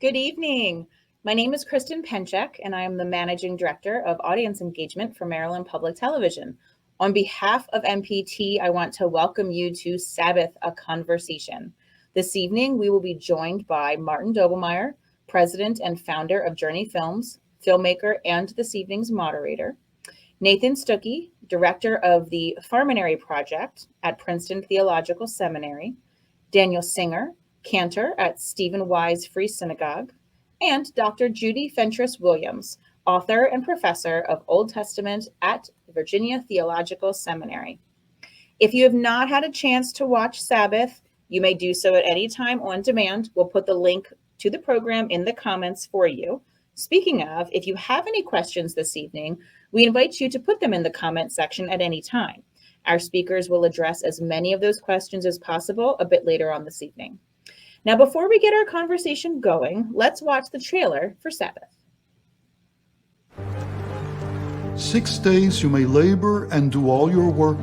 Good evening. My name is Kristen Penchek, and I am the Managing Director of Audience Engagement for Maryland Public Television. On behalf of MPT, I want to welcome you to Sabbath, a Conversation. This evening, we will be joined by Martin Doblmeier, President and Founder of Journey Films, Filmmaker, and this evening's moderator. Nathan Stucky, Director of the Farminary Project at Princeton Theological Seminary. Daniel Singer, Cantor at Stephen Wise Free Synagogue, and Dr. Judy Fentress-Williams, author and professor of Old Testament at Virginia Theological Seminary. If you have not had a chance to watch Sabbath, you may do so at any time on demand. We'll put the link to the program in the comments for you. Speaking of, if you have any questions this evening, we invite you to put them in the comment section at any time. Our speakers will address as many of those questions as possible a bit later on this evening. Now, before we get our conversation going, let's watch the trailer for Sabbath. 6 days you may labor and do all your work.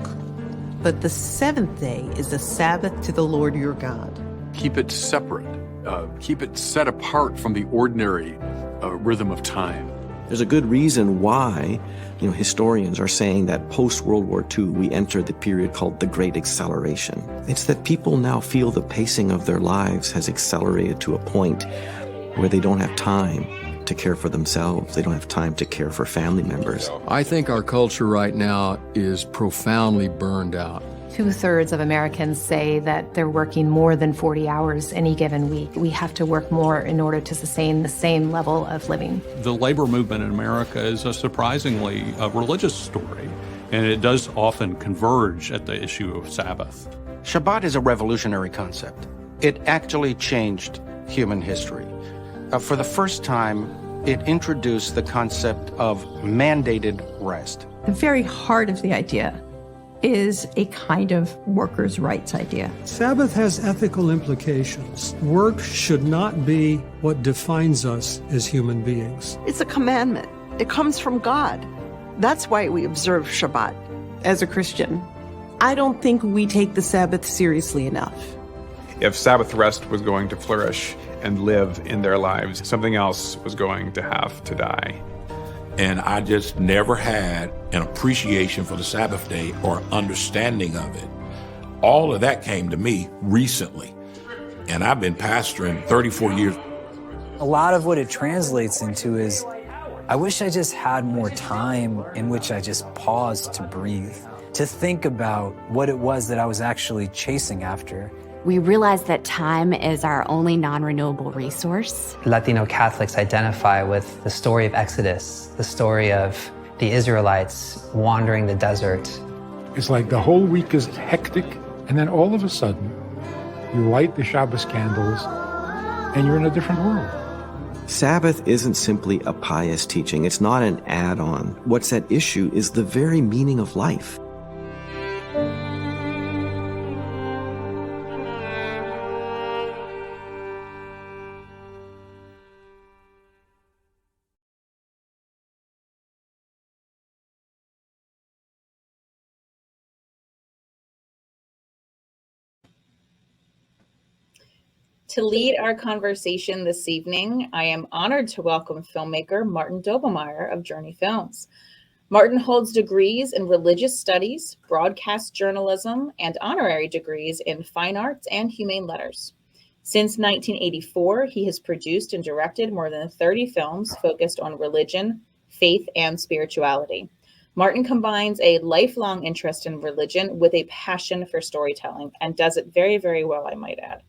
But the seventh day is the Sabbath to the Lord your God. Keep it separate. Keep it set apart from the ordinary rhythm of time. There's a good reason why, historians are saying that post-World War II, we entered the period called the Great Acceleration. It's that people now feel the pacing of their lives has accelerated to a point where they don't have time to care for themselves. They don't have time to care for family members. I think our culture right now is profoundly burned out. 2/3 of Americans say that they're working more than 40 hours any given week. We have to work more in order to sustain the same level of living. The labor movement in America is a surprisingly religious story, and it does often converge at the issue of Sabbath. Shabbat is a revolutionary concept. It actually changed human history. For the first time, it introduced the concept of mandated rest. The very heart of the idea is a kind of workers' rights idea. Sabbath has ethical implications. Work should not be what defines us as human beings. It's a commandment. It comes from God. That's why we observe Shabbat. As a Christian, I don't think we take the Sabbath seriously enough. If Sabbath rest was going to flourish and live in their lives, something else was going to have to die. And I just never had an appreciation for the Sabbath day or understanding of it. All of that came to me recently. And I've been pastoring 34 years. A lot of what it translates into is, I wish I just had more time in which I just paused to breathe, to think about what it was that I was actually chasing after. We realize that time is our only non-renewable resource. Latino Catholics identify with the story of Exodus, the story of the Israelites wandering the desert. It's like the whole week is hectic, and then all of a sudden, you light the Shabbos candles, and you're in a different world. Sabbath isn't simply a pious teaching. It's not an add-on. What's at issue is the very meaning of life. To lead our conversation this evening, I am honored to welcome filmmaker Martin Doblmeier of Journey Films. Martin holds degrees in religious studies, broadcast journalism, and honorary degrees in fine arts and humane letters. Since 1984, he has produced and directed more than 30 films focused on religion, faith, and spirituality. Martin combines a lifelong interest in religion with a passion for storytelling and does it very, very well, I might add.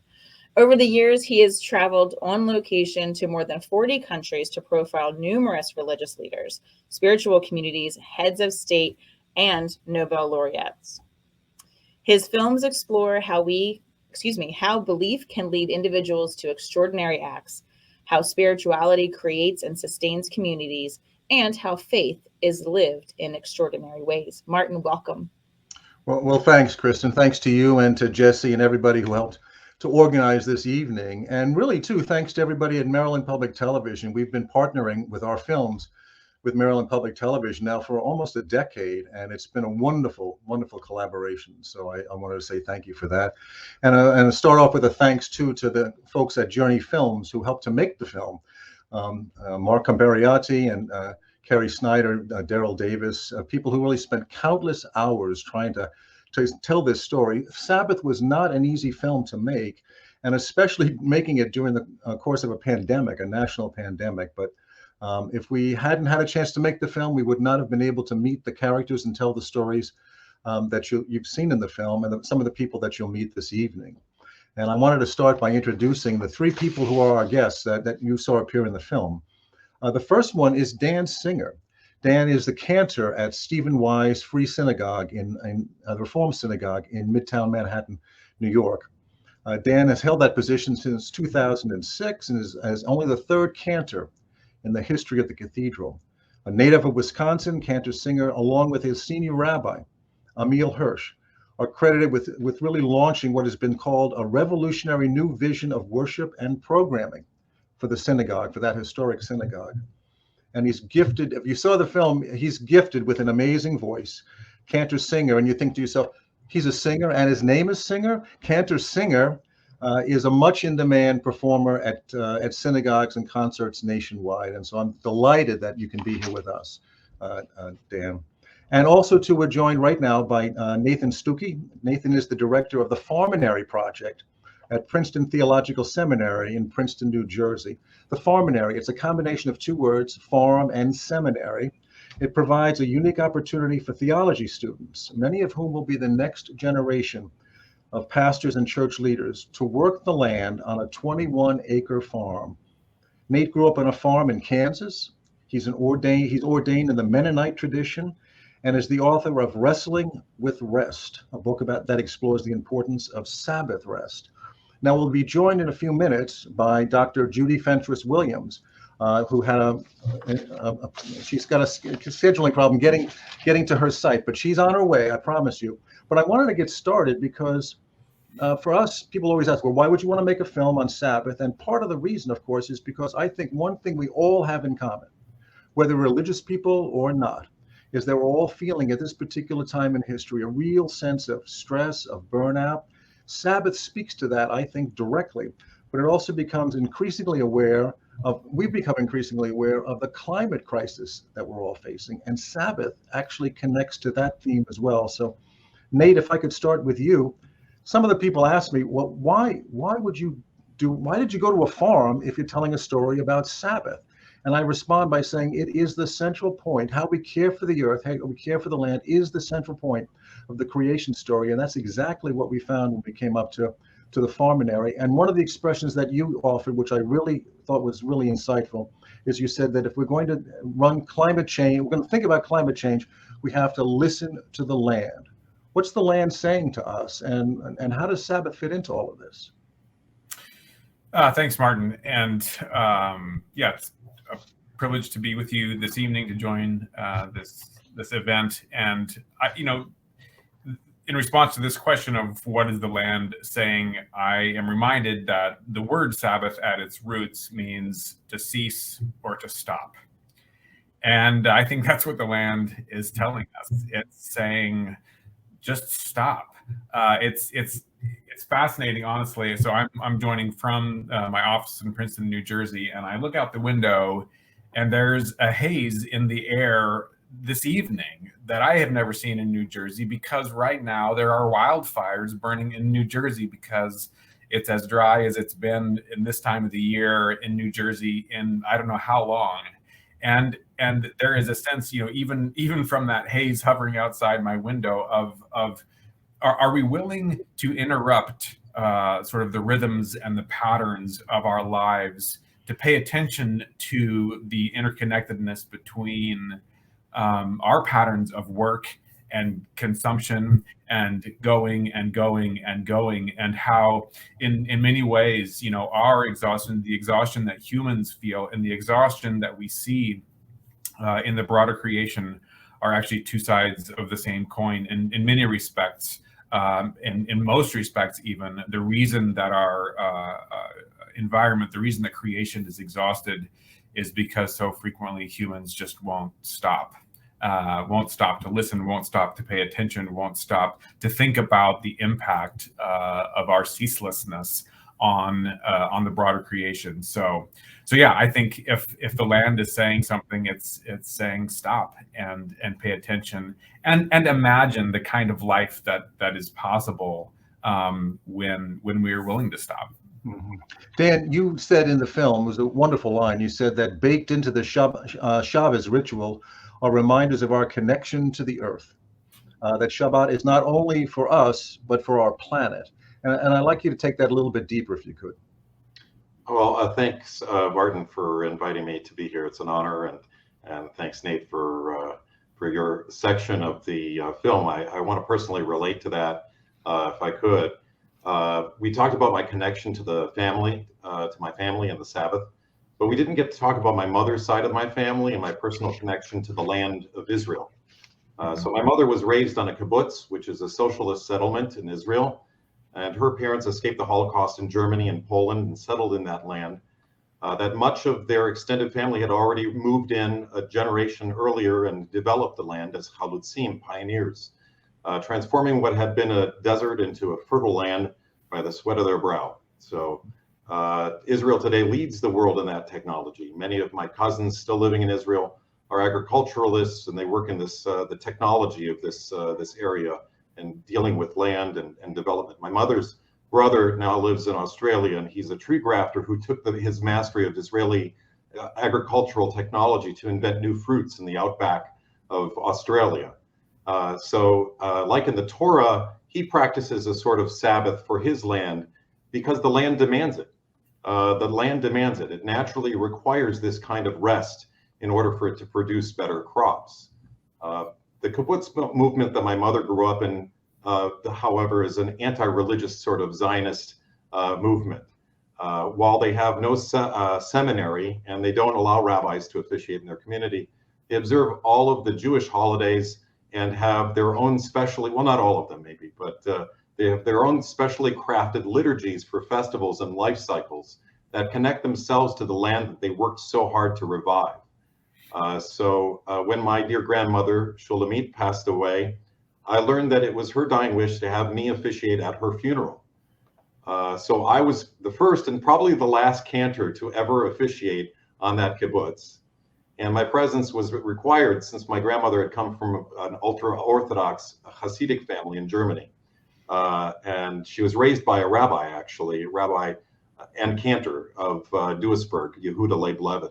Over the years, he has traveled on location to more than 40 countries to profile numerous religious leaders, spiritual communities, heads of state, and Nobel laureates. His films explore how belief can lead individuals to extraordinary acts, how spirituality creates and sustains communities, and how faith is lived in extraordinary ways. Martin, welcome. Well, thanks, Kristen. Thanks to you and to Jesse and everybody who helped to organize this evening. And really, too, thanks to everybody at Maryland Public Television. We've been partnering with our films with Maryland Public Television now for almost a decade, and it's been a wonderful, wonderful collaboration. So I wanted to say thank you for that, and start off with a thanks too to the folks at Journey Films who helped to make the film. Mark Cambariati and Kerry Snyder, Daryl Davis, people who really spent countless hours trying to tell this story. Sabbath was not an easy film to make, and especially making it during the course of a pandemic, a national pandemic. But if we hadn't had a chance to make the film, we would not have been able to meet the characters and tell the stories that you've seen in the film, and some of the people that you'll meet this evening. And I wanted to start by introducing the three people who are our guests that you saw appear in the film. The first one is Dan Singer. Dan is the cantor at Stephen Wise Free Synagogue in the Reform Synagogue in Midtown Manhattan, New York. Dan has held that position since 2006 and is only the third cantor in the history of the cathedral. A native of Wisconsin, Cantor Singer, along with his senior rabbi, Emil Hirsch, are credited with really launching what has been called a revolutionary new vision of worship and programming for the synagogue, for that historic synagogue. And he's gifted, if you saw the film, he's gifted with an amazing voice, Cantor Singer, and you think to yourself, he's a singer and his name is Singer? Cantor Singer is a much in-demand performer at synagogues and concerts nationwide. And so I'm delighted that you can be here with us, Dan. And also too, we're joined right now by Nathan Stucky. Nathan is the director of the Farminary project at Princeton Theological Seminary in Princeton, New Jersey. The Farminary, it's a combination of two words, farm and seminary. It provides a unique opportunity for theology students, many of whom will be the next generation of pastors and church leaders, to work the land on a 21-acre farm. Nate grew up on a farm in Kansas. He's ordained in the Mennonite tradition and is the author of Wrestling with Rest, a book that explores the importance of Sabbath rest. Now we'll be joined in a few minutes by Dr. Judy Fentress-Williams, who had she's got a scheduling problem getting to her site, but she's on her way, I promise you. But I wanted to get started because for us, people always ask, well, why would you want to make a film on Sabbath? And part of the reason, of course, is because I think one thing we all have in common, whether religious people or not, is that we're all feeling at this particular time in history a real sense of stress, of burnout. Sabbath speaks to that, I think, directly, but it also we've become increasingly aware of the climate crisis that we're all facing, and Sabbath actually connects to that theme as well. So, Nate, if I could start with you, some of the people ask me, well, why did you go to a farm if you're telling a story about Sabbath? And I respond by saying it is the central point. How we care for the earth, how we care for the land is the central point of the creation story. And that's exactly what we found when we came up to the Farminary. And one of the expressions that you offered, which I really thought was really insightful, is you said that if we're going to run climate change, we're going to think about climate change, we have to listen to the land. What's the land saying to us? And how does Sabbath fit into all of this? Thanks, Martin. And it's a privilege to be with you this evening to join this event. And in response to this question of what is the land saying, I am reminded that the word Sabbath at its roots means to cease or to stop. And I think that's what the land is telling us. It's saying, just stop. It's fascinating, honestly. So I'm joining from my office in Princeton, New Jersey, and I look out the window and there's a haze in the air this evening that I have never seen in New Jersey, because right now there are wildfires burning in New Jersey because it's as dry as it's been in this time of the year in New Jersey in I don't know how long. And there is a sense, even from that haze hovering outside my window of are we willing to interrupt sort of the rhythms and the patterns of our lives to pay attention to the interconnectedness between our patterns of work and consumption and going and going and going, and how in many ways, our exhaustion, the exhaustion that humans feel and the exhaustion that we see in the broader creation are actually two sides of the same coin in many respects. In most respects, even, the reason that our environment, the reason that creation is exhausted is because so frequently humans just won't stop to listen, won't stop to pay attention, won't stop to think about the impact of our ceaselessness on the broader creation. So yeah, I think if the land is saying something, it's saying stop and pay attention and imagine the kind of life that is possible when we are willing to stop. Mm-hmm. Dan, you said in the film, it was a wonderful line. You said that baked into the Shabbos ritual are reminders of our connection to the earth. That Shabbat is not only for us, but for our planet. And I'd like you to take that a little bit deeper, if you could. Well, thanks, Martin, for inviting me to be here. It's an honor, and thanks, Nate, for your section of the film. I want to personally relate to that, if I could. We talked about my connection to the family, to my family and the Sabbath, but we didn't get to talk about my mother's side of my family and my personal connection to the land of Israel. So my mother was raised on a kibbutz, which is a socialist settlement in Israel, and her parents escaped the Holocaust in Germany and Poland and settled in that land. That much of their extended family had already moved in a generation earlier and developed the land as chalutzim, pioneers, transforming what had been a desert into a fertile land by the sweat of their brow. So Israel today leads the world in that technology. Many of my cousins still living in Israel are agriculturalists, and they work in this the technology of this area and dealing with land and development. My mother's brother now lives in Australia, and he's a tree grafter who took his mastery of Israeli agricultural technology to invent new fruits in the outback of Australia. Like in the Torah, he practices a sort of Sabbath for his land because the land demands it. The land demands it. It naturally requires this kind of rest in order for it to produce better crops. The kibbutz movement that my mother grew up in, however, is an anti-religious sort of Zionist movement. While they have no seminary and they don't allow rabbis to officiate in their community, they observe all of the Jewish holidays and have their own specially, well, not all of them maybe, but they have their own specially crafted liturgies for festivals and life cycles that connect themselves to the land that they worked so hard to revive. When my dear grandmother, Shulamit, passed away, I learned that it was her dying wish to have me officiate at her funeral. So I was the first and probably the last Cantor to ever officiate on that kibbutz. And my presence was required since my grandmother had come from an ultra-Orthodox Hasidic family in Germany. And she was raised by a rabbi, actually, Rabbi and Cantor of Duisburg, Yehuda Leib Levin.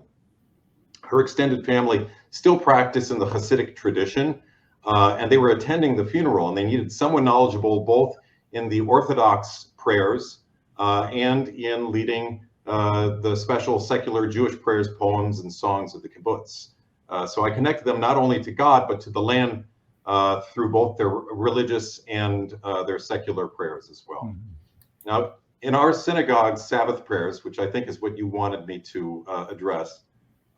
Her extended family still practiced in the Hasidic tradition, and they were attending the funeral, and they needed someone knowledgeable both in the Orthodox prayers and in leading the special secular Jewish prayers, poems, and songs of the kibbutz. So I connected them not only to God, but to the land through both their religious and their secular prayers as well. Mm-hmm. Now, in our synagogue Sabbath prayers, which I think is what you wanted me to address,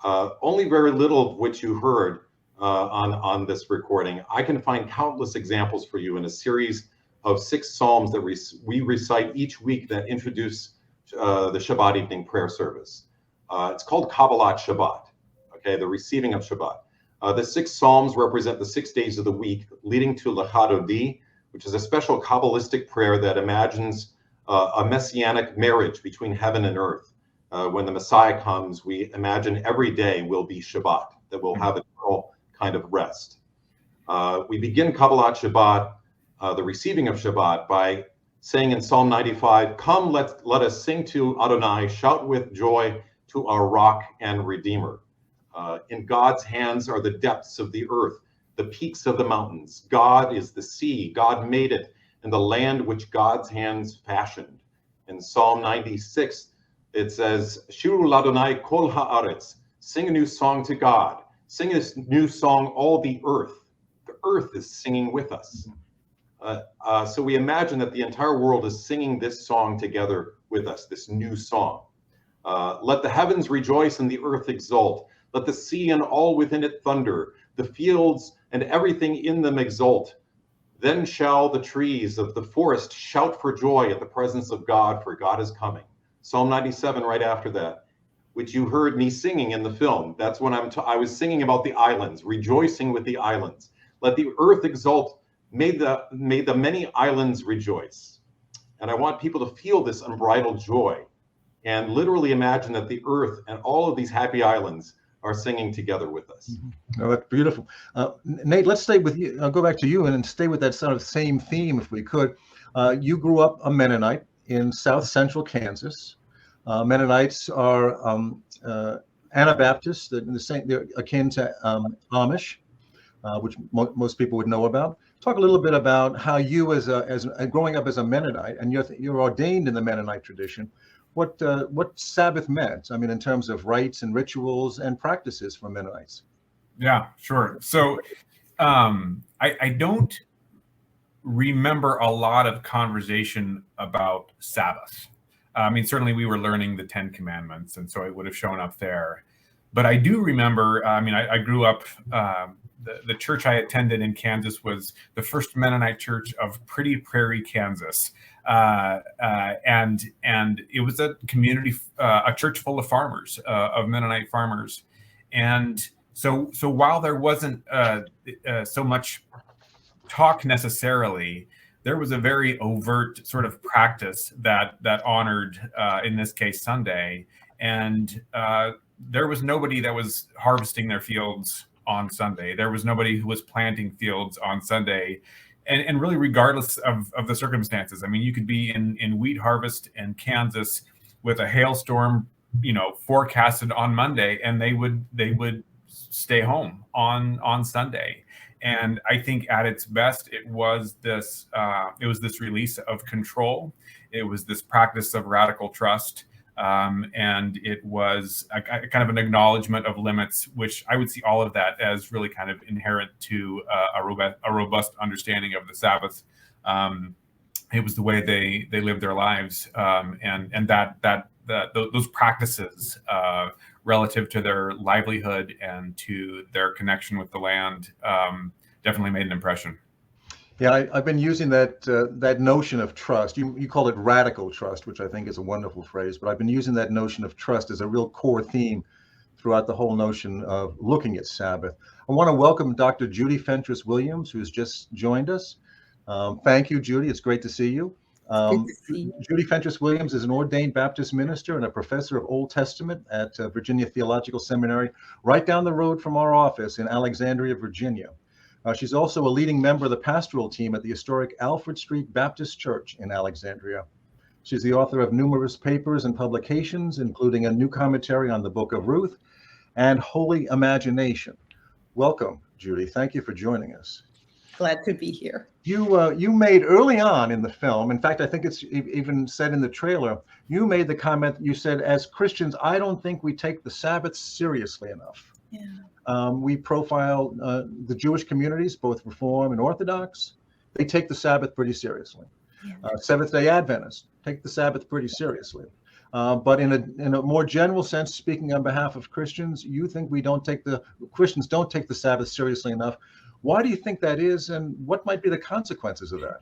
only very little of which you heard on this recording. I can find countless examples for you in a series of 6 psalms that we recite each week that introduce the Shabbat evening prayer service. It's called Kabbalat Shabbat, okay, the receiving of Shabbat. The 6 psalms represent the 6 days of the week leading to Lachadodi, which is a special Kabbalistic prayer that imagines a messianic marriage between heaven and earth. When the Messiah comes, we imagine every day will be Shabbat, that we'll have a eternal kind of rest. We begin Kabbalat Shabbat, the receiving of Shabbat, by saying in Psalm 95, "Come, let us sing to Adonai, shout with joy to our rock and redeemer." In God's hands are the depths of the earth, the peaks of the mountains. God is the sea, God made it, and the land which God's hands fashioned. In Psalm 96, it says, "Shiru l'Adonai kol haaretz," sing a new song to God. Sing this new song, all the earth. The earth is singing with us. So we imagine that the entire world is singing this song together with us, this new song. Let the heavens rejoice and the earth exult. Let the sea and all within it thunder. The fields and everything in them exult. Then shall the trees of the forest shout for joy at the presence of God, for God is coming. Psalm 97 right after that. which you heard me singing in the film. That's when I was singing about the islands, rejoicing with the islands. Let the earth exult, may the many islands rejoice. And I want people to feel this unbridled joy and literally imagine that the earth and all of these happy islands are singing together with us. Oh, that's beautiful. Nate, let's stay with you. I'll go back to you and stay with that sort of same theme, if we could. You grew up a Mennonite in South Central Kansas. Mennonites are Anabaptists. They're akin to Amish, which most people would know about. Talk a little bit about how you, as growing up as a Mennonite, and you're ordained in the Mennonite tradition, what Sabbath meant. I mean, in terms of rites and rituals and practices for Mennonites. Yeah, sure. So I don't remember a lot of conversation about Sabbath. I mean, certainly we were learning the 10 Commandments, and so it would have shown up there. But I do remember, I grew up, the church I attended in Kansas was the First Mennonite Church of Pretty Prairie, Kansas. And it was a community, a church full of farmers, of Mennonite farmers. And so while there wasn't so much talk necessarily, there was a very overt sort of practice that honored, in this case, Sunday. And there was nobody that was harvesting their fields on Sunday. There was nobody who was planting fields on Sunday. And really, regardless of the circumstances, I mean, you could be in wheat harvest in Kansas with a hailstorm, forecasted on Monday, and they would stay home on Sunday. And I think at its best, it was this release of control. It was this practice of radical trust. And it was a kind of an acknowledgement of limits, which I would see all of that as really kind of inherent to a robust understanding of the Sabbath. It was the way they lived their lives, and those practices relative to their livelihood and to their connection with the land definitely made an impression. Yeah, I've been using that notion of trust. You call it radical trust, which I think is a wonderful phrase, but I've been using that notion of trust as a real core theme throughout the whole notion of looking at Sabbath. I want to welcome Dr. Judy Fentress-Williams, who's just joined us. Thank you, Judy. It's great to see you. Judy Fentress-Williams is an ordained Baptist minister and a professor of Old Testament at Virginia Theological Seminary, right down the road from our office in Alexandria, Virginia. She's also a leading member of the pastoral team at the historic Alfred Street Baptist Church in Alexandria. She's the author of numerous papers and publications, including a new commentary on the Book of Ruth and Holy Imagination. Welcome, Judy. Thank you for joining us. Glad to be here. You made early on in the film, in fact, I think it's even said in the trailer, you made the comment, you said, as Christians, I don't think we take the Sabbath seriously enough. Yeah. We profile the Jewish communities, both Reform and Orthodox. They take the Sabbath pretty seriously. Yeah. Seventh-day Adventists take the Sabbath pretty seriously. But in a more general sense, speaking on behalf of Christians, you think Christians don't take the Sabbath seriously enough. Why do you think that is, and what might be the consequences of that?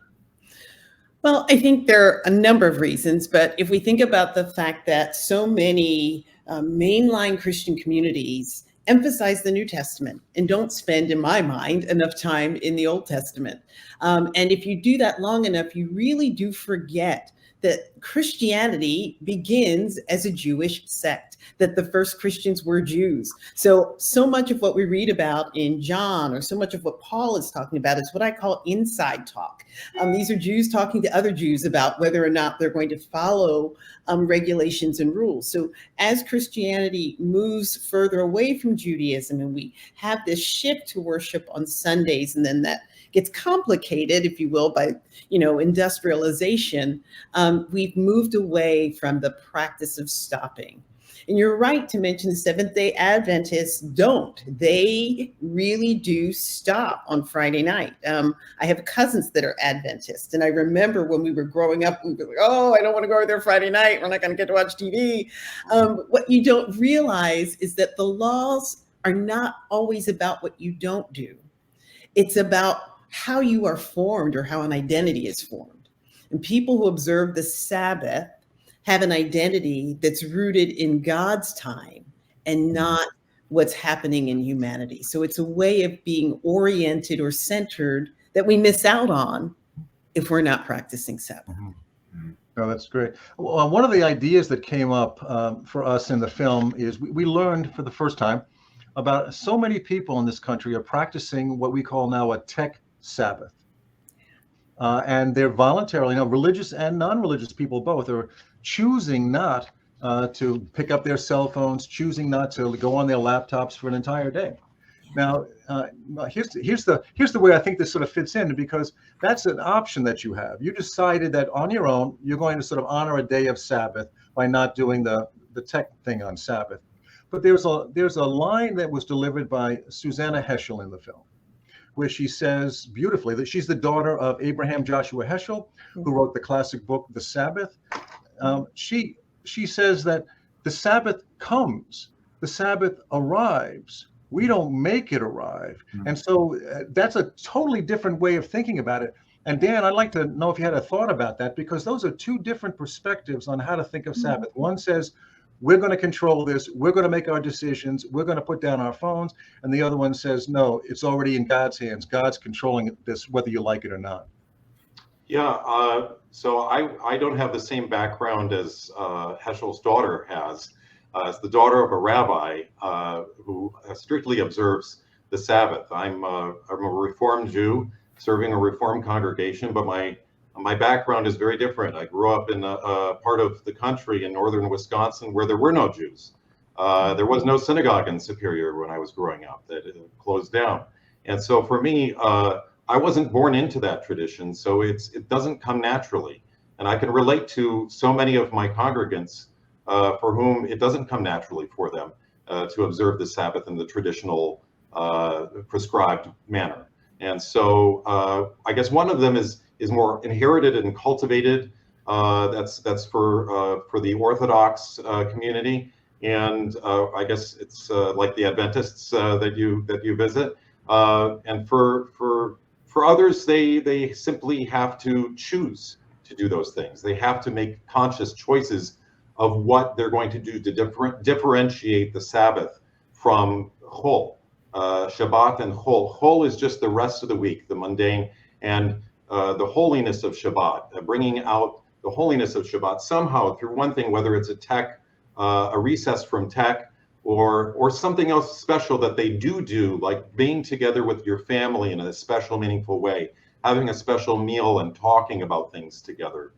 Well, I think there are a number of reasons, but if we think about the fact that so many mainline Christian communities emphasize the New Testament and don't spend, in my mind, enough time in the Old Testament. And if you do that long enough, you really do forget that Christianity begins as a Jewish sect, that the first Christians were Jews. So much of what we read about in John, or so much of what Paul is talking about, is what I call inside talk. These are Jews talking to other Jews about whether or not they're going to follow regulations and rules. So as Christianity moves further away from Judaism, and we have this shift to worship on Sundays, and then that gets complicated, if you will, by industrialization, we've moved away from the practice of stopping. And you're right to mention the Seventh-day Adventists don't. They really do stop on Friday night. I have cousins that are Adventists, and I remember when we were growing up, we were like, oh, I don't want to go there Friday night. We're not going to get to watch TV. What you don't realize is that the laws are not always about what you don't do. It's about how you are formed, or how an identity is formed. And people who observe the Sabbath have an identity that's rooted in God's time and not what's happening in humanity. So it's a way of being oriented or centered that we miss out on if we're not practicing Sabbath. Oh, that's great. Well, one of the ideas that came up for us in the film is we learned for the first time about so many people in this country are practicing what we call now a tech Sabbath. And they're voluntarily, religious and non-religious people both are choosing not to pick up their cell phones, choosing not to go on their laptops for an entire day. Now, here's the way I think this sort of fits in, because that's an option that you have. You decided that on your own, you're going to sort of honor a day of Sabbath by not doing the tech thing on Sabbath. But there's a line that was delivered by Susanna Heschel in the film, where she says beautifully that she's the daughter of Abraham Joshua Heschel, who wrote the classic book, The Sabbath. She says that the Sabbath comes, the Sabbath arrives. We don't make it arrive. And so that's a totally different way of thinking about it. And Dan, I'd like to know if you had a thought about that, because those are two different perspectives on how to think of Sabbath. One says, we're going to control this, we're going to make our decisions, we're going to put down our phones. And the other one says, no, it's already in God's hands. God's controlling this, whether you like it or not. Yeah, so I don't have the same background as Heschel's daughter has. As the daughter of a rabbi who strictly observes the Sabbath. I'm a Reformed Jew serving a Reformed congregation, but my background is very different. I grew up in a part of the country in northern Wisconsin where there were no Jews. There was no synagogue in Superior when I was growing up. That closed down. And so for me, I wasn't born into that tradition, so it doesn't come naturally. And I can relate to so many of my congregants for whom it doesn't come naturally for them to observe the Sabbath in the traditional prescribed manner. And so I guess one of them is more inherited and cultivated. That's for the Orthodox community, and I guess it's like the Adventists that you visit. And for others, they simply have to choose to do those things. They have to make conscious choices of what they're going to do to differentiate the Sabbath from Chol. Shabbat and Chol. Chol is just the rest of the week, the mundane, and the holiness of Shabbat, bringing out the holiness of Shabbat somehow through one thing, whether it's a tech, a recess from tech, or something else special that they do, like being together with your family in a special, meaningful way, having a special meal and talking about things together.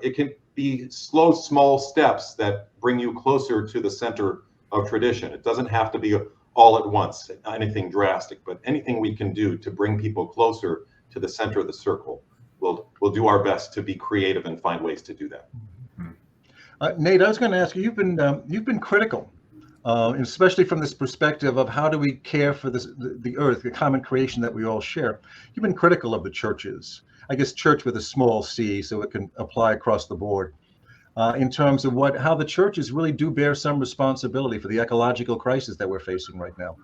It can be slow, small steps that bring you closer to the center of tradition. It doesn't have to be all at once, anything drastic, but anything we can do to bring people closer to the center of the circle. We'll do our best to be creative and find ways to do that. Nate, I was going to ask you, you've been critical, especially from this perspective of how do we care for the earth, the common creation that we all share. You've been critical of the churches. I guess church with a small c, so it can apply across the board, in terms of how the churches really do bear some responsibility for the ecological crisis that we're facing right now.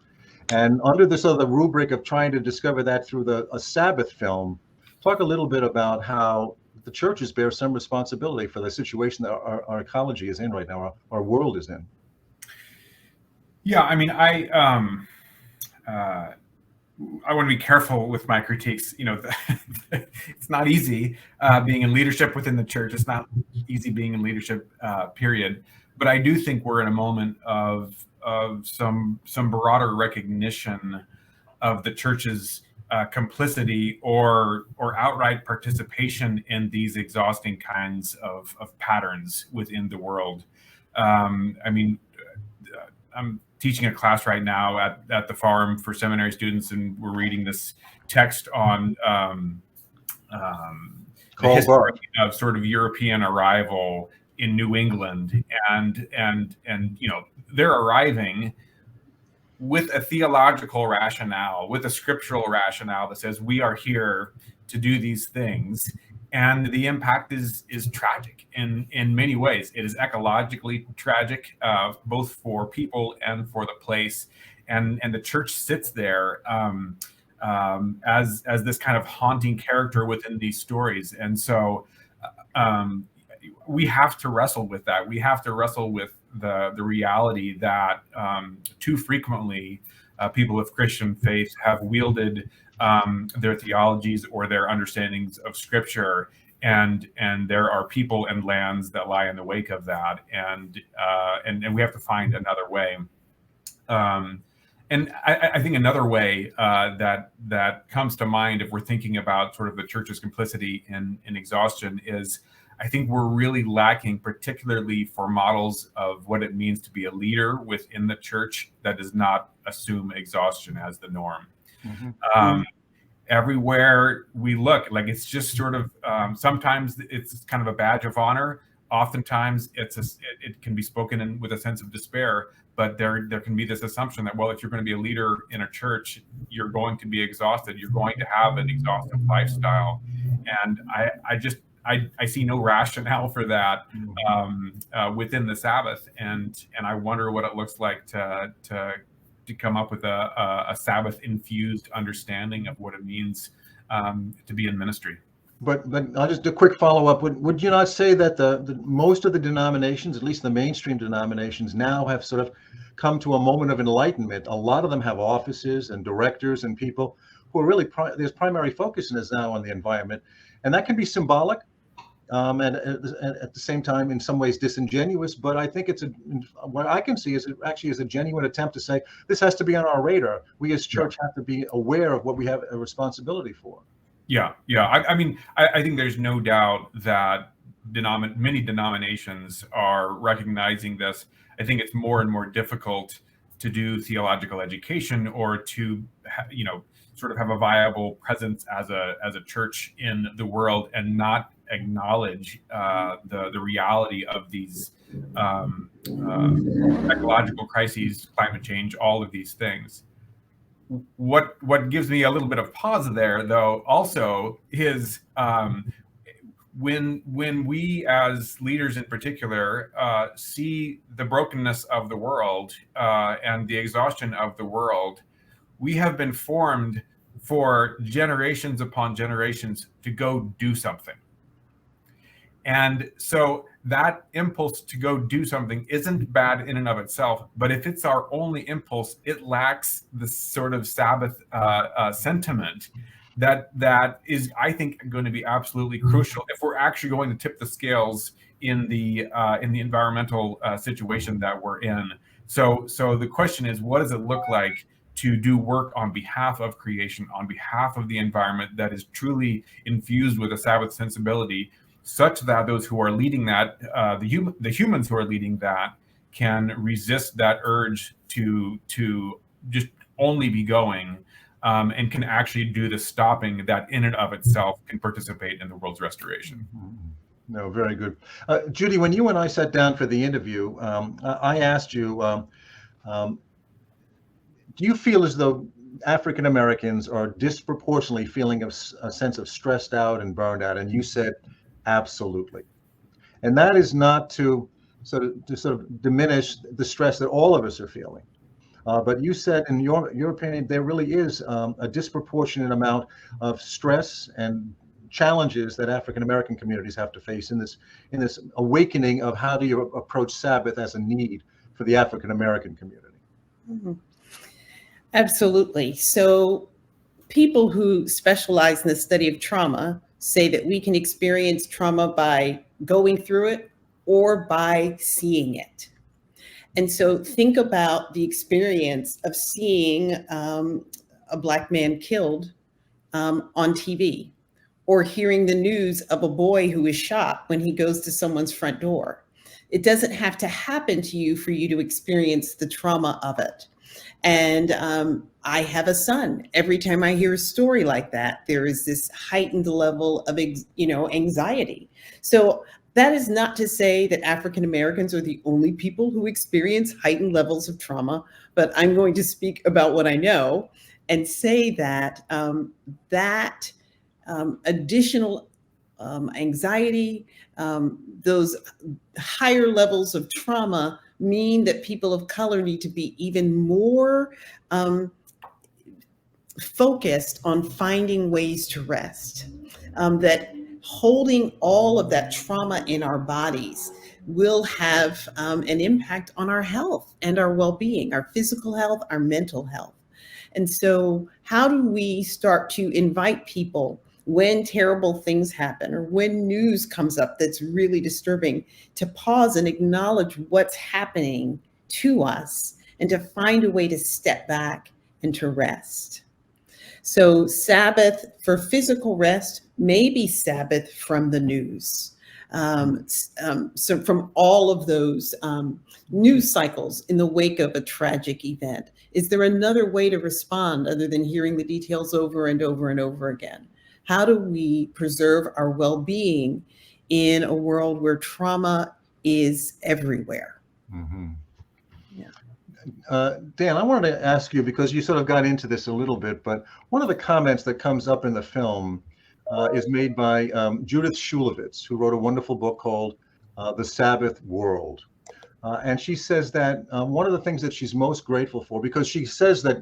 And under the sort of the rubric of trying to discover that through a Sabbath film, talk a little bit about how the churches bear some responsibility for the situation that our ecology is in right now, our world is in. Yeah, I mean, I want to be careful with my critiques. It's not easy being in leadership within the church. It's not easy being in leadership, period. But I do think we're in a moment of some broader recognition of the church's complicity or outright participation in these exhausting kinds of patterns within the world. I mean, I'm teaching a class right now at the farm for seminary students, and we're reading this text on the history of sort of European arrival in New England, and they're arriving with a theological rationale, with a scriptural rationale that says we are here to do these things. And the impact is tragic in many ways. It is ecologically tragic, both for people and for the place. And the church sits there as this kind of haunting character within these stories. And so we have to wrestle with that. We have to wrestle with the reality that too frequently people of Christian faith have wielded their theologies or their understandings of Scripture, and there are people and lands that lie in the wake of that, and we have to find another way. And I think another way that comes to mind if we're thinking about sort of the church's complicity in exhaustion is, I think we're really lacking, particularly for models of what it means to be a leader within the church that does not assume exhaustion as the norm. Mm-hmm. Everywhere we look, like it's just sort of sometimes it's kind of a badge of honor. Oftentimes it can be spoken in with a sense of despair, but there can be this assumption that, well, if you're going to be a leader in a church, you're going to be exhausted. You're going to have an exhaustive lifestyle. And I see no rationale for that within the Sabbath. And I wonder what it looks like to come up with a Sabbath infused understanding of what it means to be in ministry. But I'll just do a quick follow-up. Would you not say that the most of the denominations, at least the mainstream denominations, now have sort of come to a moment of enlightenment? A lot of them have offices and directors and people who are really, their primary focus is now on the environment. And that can be symbolic and at the same time, in some ways disingenuous. But I think what I can see is it actually is a genuine attempt to say, this has to be on our radar. We as church have to be aware of what we have a responsibility for. Yeah. I mean, I think there's no doubt that many denominations are recognizing this. I think it's more and more difficult to do theological education or to, sort of have a viable presence as a church in the world and not acknowledge the reality of these ecological crises, climate change, all of these things. What gives me a little bit of pause there, though, also is when we as leaders in particular see the brokenness of the world and the exhaustion of the world, we have been formed for generations upon generations to go do something. And so that impulse to go do something isn't bad in and of itself, but if it's our only impulse, it lacks the sort of Sabbath sentiment that is, I think, going to be absolutely crucial if we're actually going to tip the scales in the environmental situation that we're in. So the question is, what does it look like to do work on behalf of creation, on behalf of the environment that is truly infused with a Sabbath sensibility, such that those who are leading that, the humans who are leading that, can resist that urge to just only be going, and can actually do the stopping that in and of itself can participate in the world's restoration. No, very good. Judy, when you and I sat down for the interview, I asked you, do you feel as though African Americans are disproportionately feeling a sense of stressed out and burned out? And you said, absolutely. And that is not to sort of diminish the stress that all of us are feeling. But you said, in your opinion, there really is a disproportionate amount of stress and challenges that African American communities have to face in this awakening of how do you approach Sabbath as a need for the African American community. Mm-hmm. Absolutely. So people who specialize in the study of trauma say that we can experience trauma by going through it or by seeing it. And so think about the experience of seeing a Black man killed on TV, or hearing the news of a boy who is shot when he goes to someone's front door. It doesn't have to happen to you for you to experience the trauma of it. And I have a son. Every time I hear a story like that, there is this heightened level of, anxiety. So that is not to say that African Americans are the only people who experience heightened levels of trauma, but I'm going to speak about what I know and say that additional anxiety, those higher levels of trauma mean that people of color need to be even more focused on finding ways to rest. That holding all of that trauma in our bodies will have an impact on our health and our well-being, our physical health, our mental health. And so how do we start to invite people when terrible things happen or when news comes up that's really disturbing to pause and acknowledge what's happening to us and to find a way to step back and to rest? So Sabbath for physical rest may be Sabbath from the news. So from all of those news cycles in the wake of a tragic event, is there another way to respond other than hearing the details over and over and over again? How do we preserve our well-being in a world where trauma is everywhere? Mm-hmm. Dan, I wanted to ask you, because you sort of got into this a little bit, but one of the comments that comes up in the film is made by Judith Shulevitz, who wrote a wonderful book called The Sabbath World. And she says that one of the things that she's most grateful for, because she says that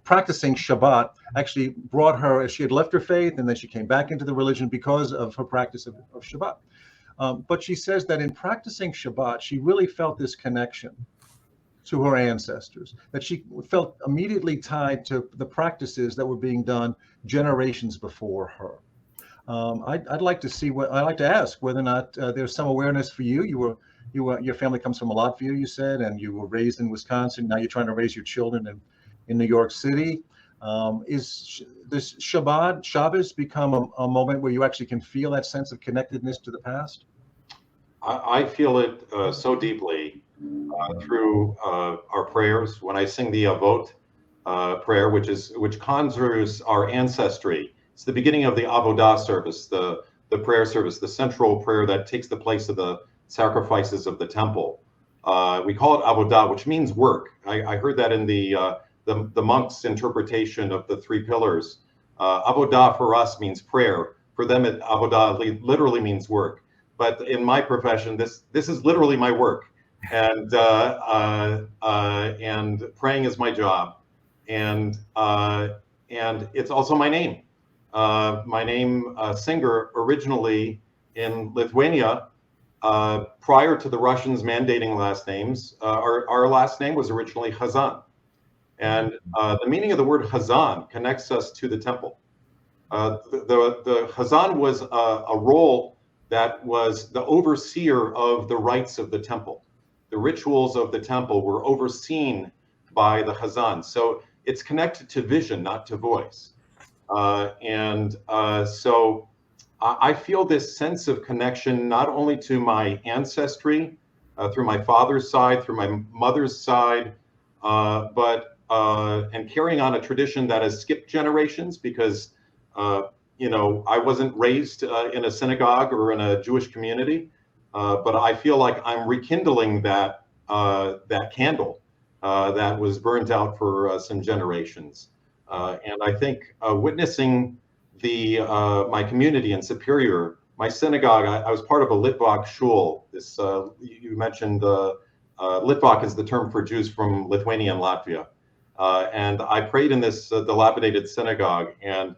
practicing Shabbat actually brought her, she had left her faith and then she came back into the religion because of her practice of Shabbat. But she says that in practicing Shabbat, she really felt this connection to her ancestors, that she felt immediately tied to the practices that were being done generations before her. I'd like to ask whether or not there's some awareness for you. Your family comes from Latvia, you said, and you were raised in Wisconsin. Now you're trying to raise your children in New York City. Is this Shabbos become a moment where you actually can feel that sense of connectedness to the past? I feel it so deeply through our prayers. When I sing the Avot prayer, which conjures our ancestry, it's the beginning of the Avodah service, the prayer service, the central prayer that takes the place of the sacrifices of the temple. We call it Avodah, which means work. I heard that in the monks' interpretation of the three pillars. Avodah for us means prayer. For them, Avodah literally means work. But in my profession, this is literally my work, and praying is my job, and it's also my name. My name, Singer, originally in Lithuania, prior to the Russians mandating last names, our last name was originally Hazan, and the meaning of the word Hazan connects us to the temple. The Hazan was a role that was the overseer of the rites of the temple. The rituals of the temple were overseen by the Hazan. So it's connected to vision, not to voice. So I feel this sense of connection, not only to my ancestry, through my father's side, through my mother's side, but carrying on a tradition that has skipped generations, because I wasn't raised in a synagogue or in a Jewish community, but I feel like I'm rekindling that candle that was burnt out for some generations. And I think witnessing my community in Superior, my synagogue, I was part of a Litvak shul. This you mentioned Litvak is the term for Jews from Lithuania and Latvia, and I prayed in this dilapidated synagogue, and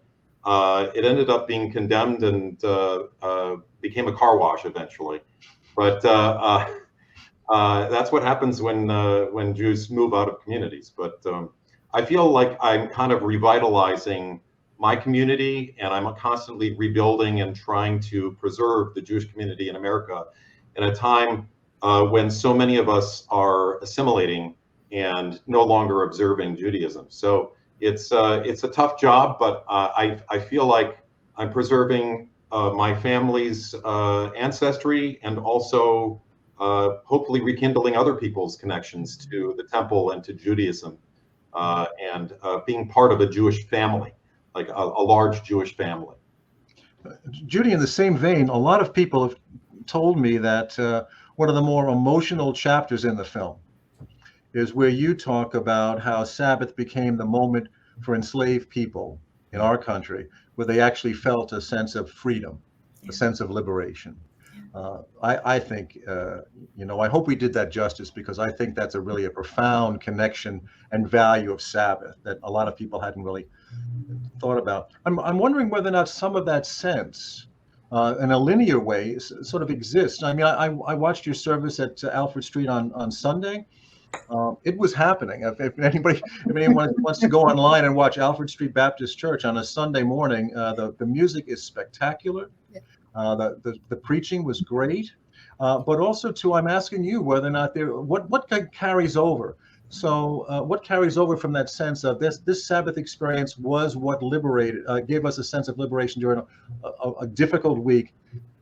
it ended up being condemned and became a car wash eventually. But that's what happens when Jews move out of communities. But I feel like I'm kind of revitalizing my community, and I'm constantly rebuilding and trying to preserve the Jewish community in America in a time when so many of us are assimilating and no longer observing Judaism. So it's a tough job, but I feel like I'm preserving my family's ancestry, and also hopefully rekindling other people's connections to the temple and to Judaism, and being part of a Jewish family, like a large Jewish family. Judy, in the same vein, a lot of people have told me that one of the more emotional chapters in the film is where you talk about how Sabbath became the moment for enslaved people in our country, where they actually felt a sense of freedom, a sense of liberation. I think, I hope we did that justice, because I think that's really a profound connection and value of Sabbath that a lot of people hadn't really thought about. I'm wondering whether or not some of that sense in a linear way sort of exists. I mean, I watched your service at Alfred Street on Sunday. It was happening. If anyone wants to go online and watch Alfred Street Baptist Church on a Sunday morning, the music is spectacular. The preaching was great, but also too, I'm asking you whether or not what carries over. So what carries over from that sense of this Sabbath experience was what liberated, gave us a sense of liberation during a difficult week.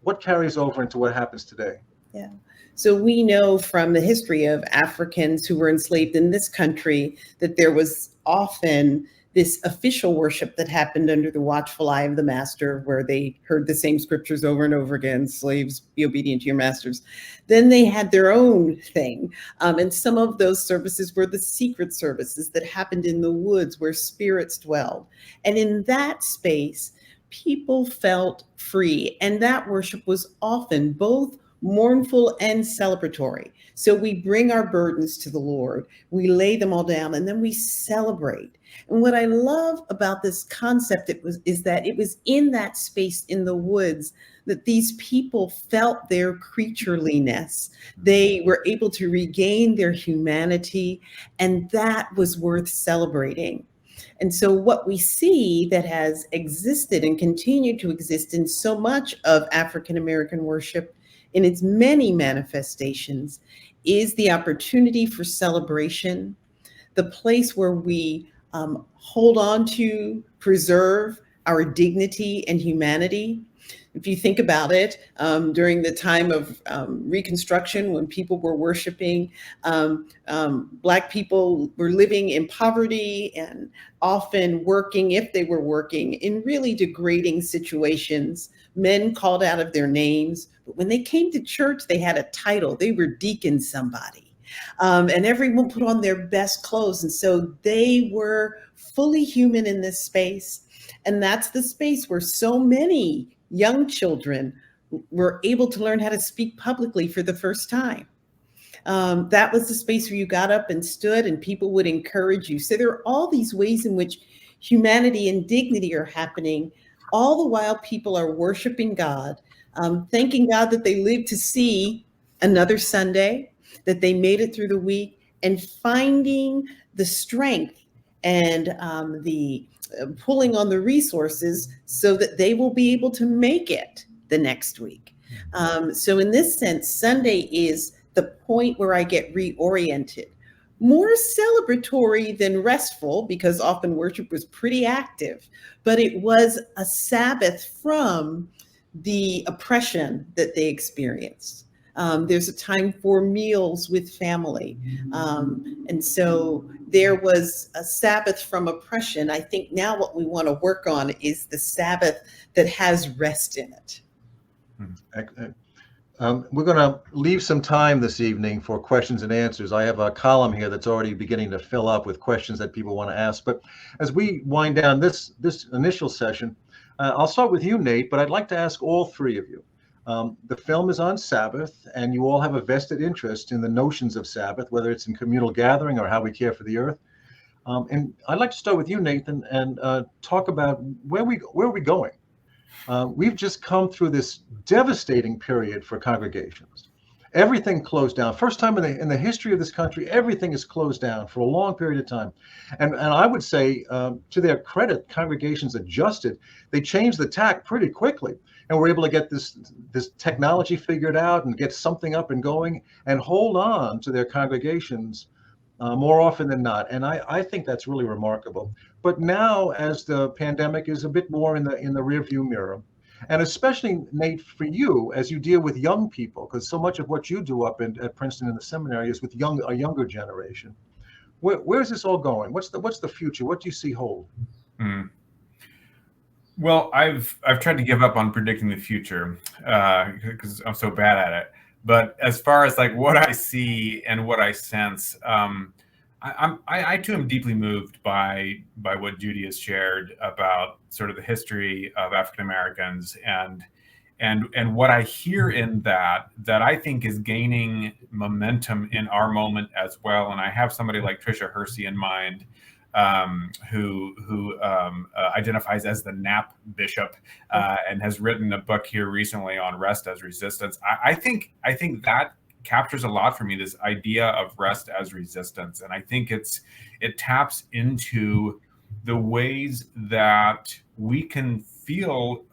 What carries over into what happens today? Yeah. So we know from the history of Africans who were enslaved in this country that there was often this official worship that happened under the watchful eye of the master, where they heard the same scriptures over and over again, slaves, be obedient to your masters. Then they had their own thing. And some of those services were the secret services that happened in the woods where spirits dwelled. And in that space, people felt free. And that worship was often both mournful and celebratory. So we bring our burdens to the Lord, we lay them all down, and then we celebrate. And what I love about this concept is that it was in that space in the woods that these people felt their creatureliness. They were able to regain their humanity, and that was worth celebrating. And so what we see that has existed and continued to exist in so much of African American worship in its many manifestations is the opportunity for celebration, the place where we hold on to, preserve our dignity and humanity. If you think about it, during the time of Reconstruction, when people were worshiping, Black people were living in poverty and often working, if they were working, in really degrading situations. Men called out of their names, but when they came to church, they had a title. They were deacon somebody. And everyone put on their best clothes. And so they were fully human in this space. And that's the space where so many young children were able to learn how to speak publicly for the first time. That was the space where you got up and stood and people would encourage you. So there are all these ways in which humanity and dignity are happening, all the while people are worshiping God, thanking God that they lived to see another Sunday, that they made it through the week, and finding the strength and the pulling on the resources so that they will be able to make it the next week. So in this sense, Sunday is the point where I get reoriented, more celebratory than restful, because often worship was pretty active, but it was a Sabbath from the oppression that they experienced. There's a time for meals with family. And so there was a Sabbath from oppression. I think now what we want to work on is the Sabbath that has rest in it. We're going to leave some time this evening for questions and answers. I have a column here that's already beginning to fill up with questions that people want to ask. But as we wind down this initial session, I'll start with you, Nate, but I'd like to ask all three of you. The film is on Sabbath, and you all have a vested interest in the notions of Sabbath, whether it's in communal gathering or how we care for the earth. And I'd like to start with you, Nathan, and talk about where are we going? We've just come through this devastating period for congregations. Everything closed down. First time in the history of this country, everything is closed down for a long period of time. And I would say, to their credit, congregations adjusted. They changed the tack pretty quickly, and were able to get this technology figured out and get something up and going and hold on to their congregations more often than not. And I think that's really remarkable. But now, as the pandemic is a bit more in the rearview mirror, and especially, Nate, for you, as you deal with young people, because so much of what you do up at Princeton and the Seminary is with a younger generation. Where's this all going? What's the future? What do you see hold? Well, I've tried to give up on predicting the future because I'm so bad at it. But as far as like what I see and what I sense, I too am deeply moved by what Judy has shared about sort of the history of African Americans and what I hear in that I think is gaining momentum in our moment as well. And I have somebody like Tricia Hersey in mind, who identifies as the nap bishop and has written a book here recently on rest as resistance. I think that captures a lot for me, this idea of rest as resistance, and I think it taps into the ways that we can feel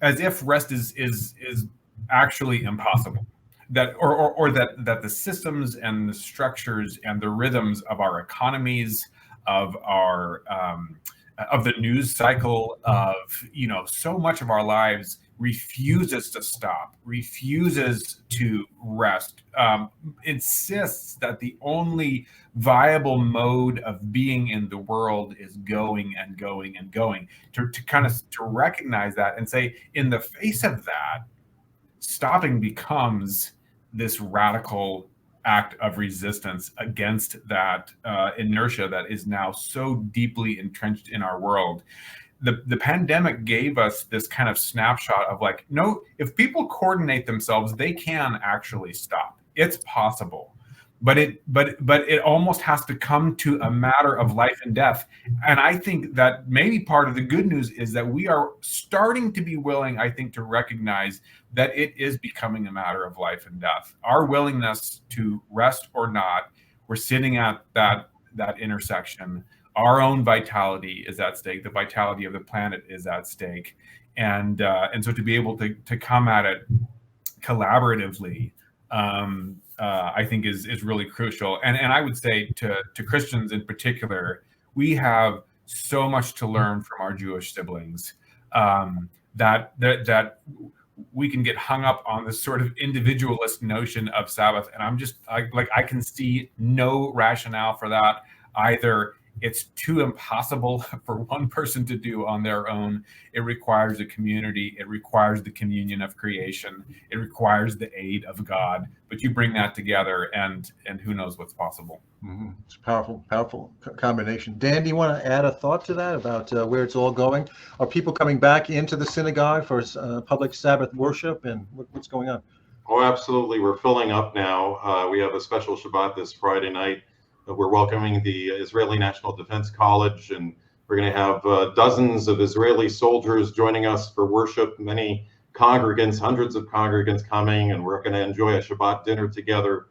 as if rest is actually impossible, that or that the systems and the structures and the rhythms of our economies, of our of the news cycle, of so much of our lives refuses to stop, refuses to rest, insists that the only viable mode of being in the world is going and going and going. To recognize that and say, in the face of that, stopping becomes this radical act of resistance against that inertia that is now so deeply entrenched in our world. The pandemic gave us this kind of snapshot of like, no, if people coordinate themselves, they can actually stop. It's possible, but it almost has to come to a matter of life and death. And I think that maybe part of the good news is that we are starting to be willing, I think, to recognize that it is becoming a matter of life and death. Our willingness to rest or not, we're sitting at that intersection. Our own vitality is at stake. The vitality of the planet is at stake, and so to be able to come at it collaboratively, I think is really crucial. And I would say to Christians in particular, we have so much to learn from our Jewish siblings. That we can get hung up on this sort of individualist notion of Sabbath, and I can see no rationale for that either. It's too impossible for one person to do on their own. It requires a community. It requires the communion of creation. It requires the aid of God. But you bring that together, and who knows what's possible. Mm-hmm. It's a powerful combination. Dan, do you want to add a thought to that about where it's all going? Are people coming back into the synagogue for public Sabbath worship, and what's going on? Oh, absolutely. We're filling up now. We have a special Shabbat this Friday night. We're welcoming the Israeli National Defense College, and we're going to have dozens of Israeli soldiers joining us for worship, many congregants, hundreds of congregants coming, and we're going to enjoy a Shabbat dinner together.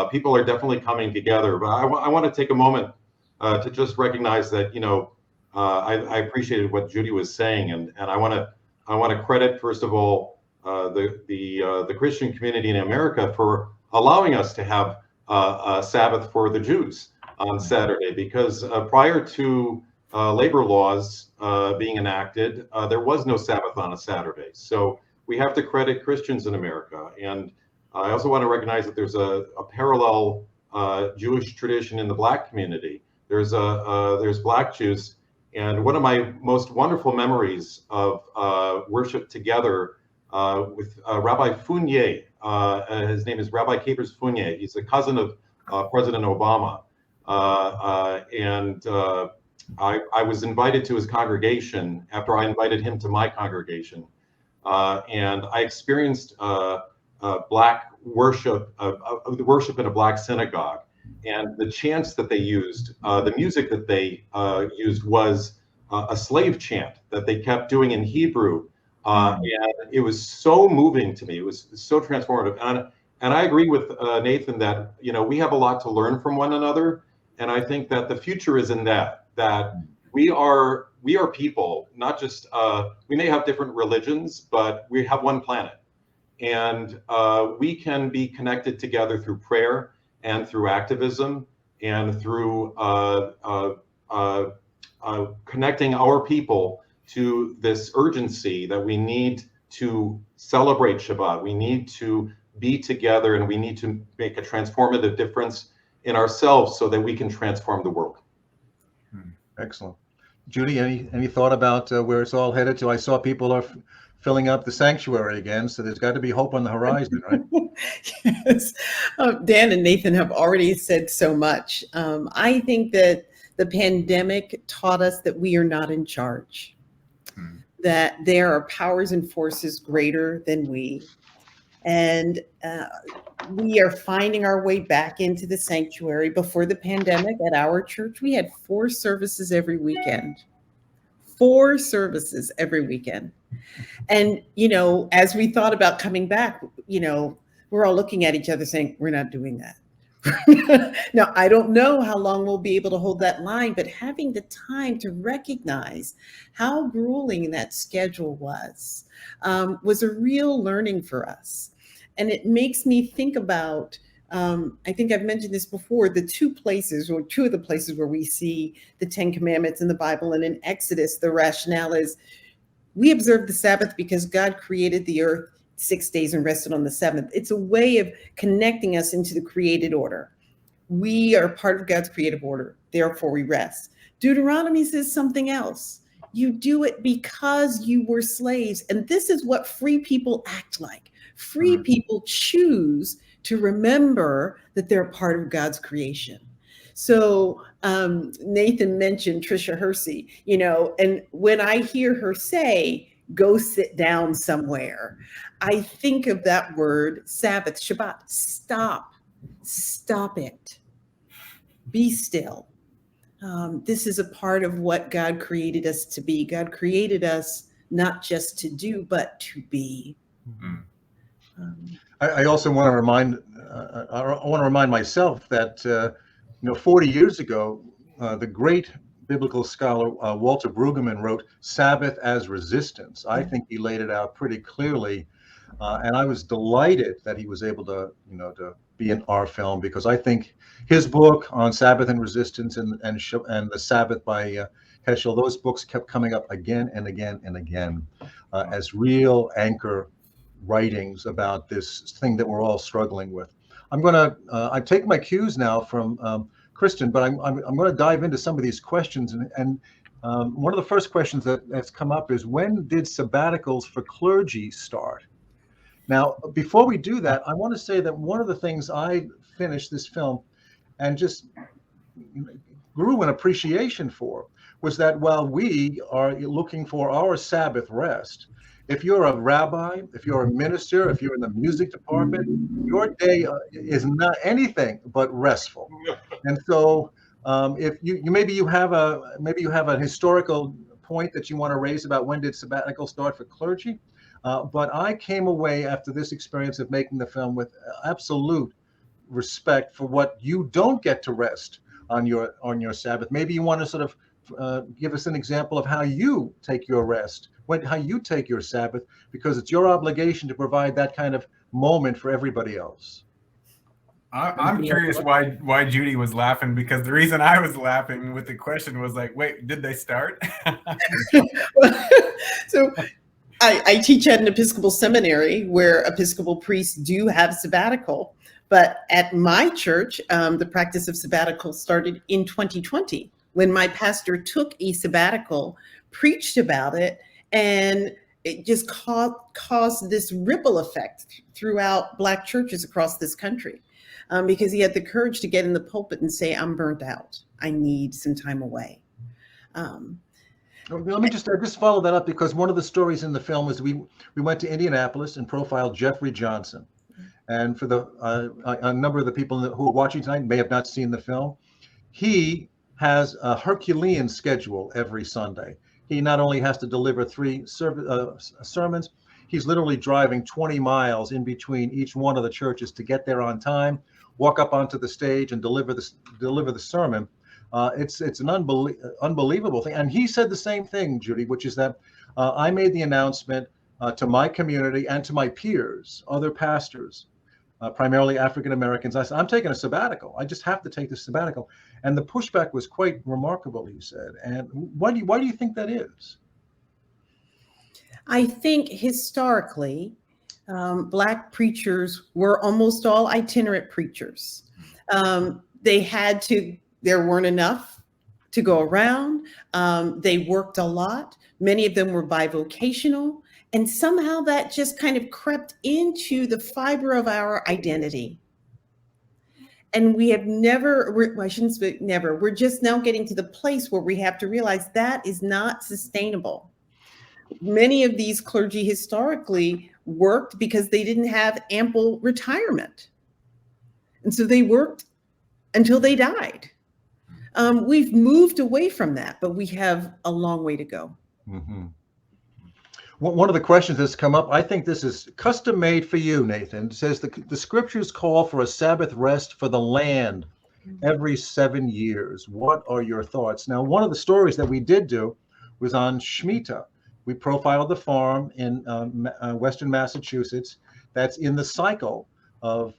People are definitely coming together, but I want to take a moment to just recognize that, I appreciated what Judy was saying, and I want to credit, first of all, the Christian community in America for allowing us to have a Sabbath for the Jews on Saturday, because prior to labor laws being enacted, there was no Sabbath on a Saturday. So we have to credit Christians in America. And I also want to recognize that there's a parallel Jewish tradition in the Black community. There's Black Jews, and one of my most wonderful memories of worship together with Rabbi Fournier. His name is Rabbi Capers Fournier. He's a cousin of President Obama. And I was invited to his congregation after I invited him to my congregation. And I experienced Black worship, the worship in a Black synagogue. And the chants that they used, the music that they used was a slave chant that they kept doing in Hebrew. And it was so moving to me. It was so transformative. And I agree with Nathan that, we have a lot to learn from one another. And I think that the future is in that we are people, not just, we may have different religions, but we have one planet. And we can be connected together through prayer and through activism and through connecting our people to this urgency that we need to celebrate Shabbat. We need to be together, and we need to make a transformative difference in ourselves so that we can transform the world. Excellent. Judy, any thought about where it's all headed to? I saw people are filling up the sanctuary again, so there's got to be hope on the horizon, right? Yes. Dan and Nathan have already said so much. I think that the pandemic taught us that we are not in charge, that there are powers and forces greater than we. And we are finding our way back into the sanctuary. Before the pandemic at our church, we had 4 services every weekend. 4 services every weekend. And, you know, as we thought about coming back, you know, we're all looking at each other saying, we're not doing that. Now, I don't know how long we'll be able to hold that line, but having the time to recognize how grueling that schedule was a real learning for us. And it makes me think about, I think I've mentioned this before, the 2 of the places where we see the 10 Commandments in the Bible. And in Exodus, the rationale is we observe the Sabbath because God created the earth 6 days and rested on the 7th. It's a way of connecting us into the created order. We are part of God's creative order, therefore we rest. Deuteronomy says something else. You do it because you were slaves. And this is what free people act like. Free people choose to remember that they're part of God's creation. So Nathan mentioned Tricia Hersey, you know, and when I hear her say, go sit down somewhere, I think of that word, Sabbath, Shabbat, stop it, be still. This is a part of what God created us to be. God created us not just to do, but to be. I also want to remind myself that, you know, 40 years ago, the great biblical scholar Walter Brueggemann wrote Sabbath as Resistance. I think he laid it out pretty clearly, and I was delighted that he was able to, you know, to be in our film, because I think his book on Sabbath and Resistance and the Sabbath by Heschel, those books kept coming up again and again and again as real anchor writings about this thing that we're all struggling with. I take my cues now from Kristen, but I'm going to dive into some of these questions. And one of the first questions that's come up is, when did sabbaticals for clergy start? Now, before we do that, I want to say that one of the things I finished this film and just grew an appreciation for was that while we are looking for our Sabbath rest, if you're a rabbi, if you're a minister, if you're in the music department, your day is not anything but restful. And so, if maybe you have a historical point that you want to raise about when did sabbatical start for clergy, but I came away after this experience of making the film with absolute respect for what you don't get to rest on your Sabbath. Maybe you want to sort of give us an example of how you take your rest, how you take your Sabbath, because it's your obligation to provide that kind of moment for everybody else. I'm curious why Judy was laughing, because the reason I was laughing with the question was like, wait, did they start? So I teach at an Episcopal seminary where Episcopal priests do have sabbatical, but at my church, the practice of sabbatical started in 2020 when my pastor took a sabbatical, preached about it, and it just caused this ripple effect throughout Black churches across this country, because he had the courage to get in the pulpit and say, I'm burnt out. I need some time away. Let me just follow that up, because one of the stories in the film is we went to Indianapolis and profiled Jeffrey Johnson. And for a number of the people who are watching tonight may have not seen the film, he has a Herculean schedule every Sunday. He not only has to deliver 3 sermons, he's literally driving 20 miles in between each one of the churches to get there on time, walk up onto the stage and deliver the sermon. It's an unbelievable thing. And he said the same thing, Judy, which is that I made the announcement to my community and to my peers, other pastors, primarily African Americans. I said, I'm taking a sabbatical. I just have to take this sabbatical. And the pushback was quite remarkable, he said. And why do you think that is? I think historically, Black preachers were almost all itinerant preachers. There weren't enough to go around. They worked a lot. Many of them were bivocational. And somehow that just kind of crept into the fiber of our identity. And we have I shouldn't say never, we're just now getting to the place where we have to realize that is not sustainable. Many of these clergy historically worked because they didn't have ample retirement. And so they worked until they died. We've moved away from that, but we have a long way to go. Mm-hmm. One of the questions that's come up, I think this is custom made for you, Nathan. It says the scriptures call for a Sabbath rest for the land every 7 years. What are your thoughts? Now, one of the stories that we did do was on Shemitah. We profiled the farm in Western Massachusetts that's in the cycle of